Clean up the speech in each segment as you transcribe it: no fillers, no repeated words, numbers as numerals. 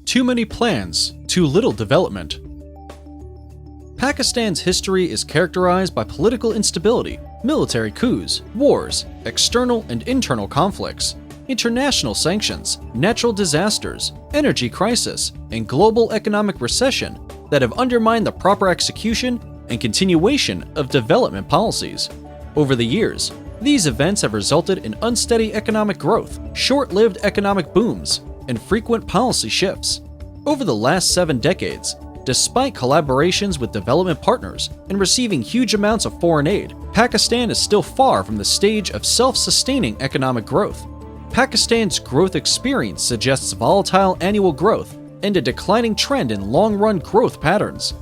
Too many plans, too little development. Pakistan's history is characterized by political instability, military coups, wars, external and internal conflicts, international sanctions, natural disasters, energy crisis, and global economic recession that have undermined the proper execution and continuation of development policies. Over the years, these events have resulted in unsteady economic growth, short-lived economic booms, and frequent policy shifts. Over the last 7 decades, despite collaborations with development partners and receiving huge amounts of foreign aid, Pakistan is still far from the stage of self-sustaining economic growth. Pakistan's growth experience suggests volatile annual growth and a declining trend in long-run growth patterns.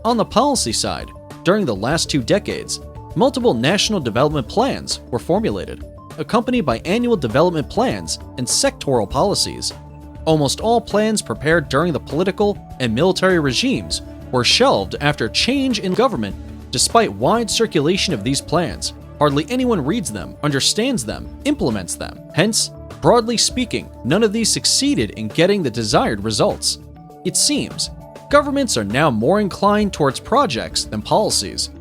On the policy side, during the last 2 decades, multiple national development plans were formulated, accompanied by annual development plans and sectoral policies. Almost all plans prepared during the political and military regimes were shelved after change in government. Despite wide circulation of these plans, hardly anyone reads them, understands them, implements them. Hence, broadly speaking, none of these succeeded in getting the desired results. It seems, governments are now more inclined towards projects than policies.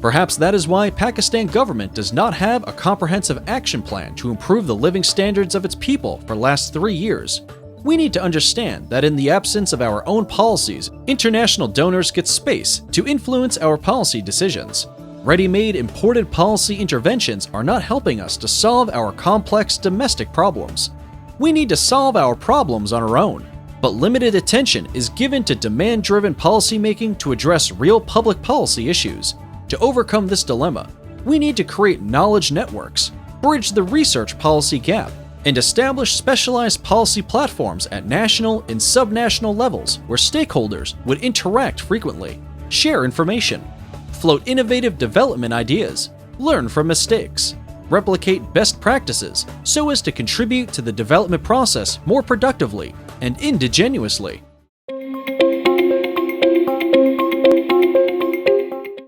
Perhaps that is why Pakistan government does not have a comprehensive action plan to improve the living standards of its people for the last 3 years. We need to understand that in the absence of our own policies, international donors get space to influence our policy decisions. Ready-made imported policy interventions are not helping us to solve our complex domestic problems. We need to solve our problems on our own, but limited attention is given to demand-driven policymaking to address real public policy issues. To overcome this dilemma, we need to create knowledge networks, bridge the research policy gap, and establish specialized policy platforms at national and subnational levels where stakeholders would interact frequently, share information, float innovative development ideas, learn from mistakes, replicate best practices so as to contribute to the development process more productively and indigenously.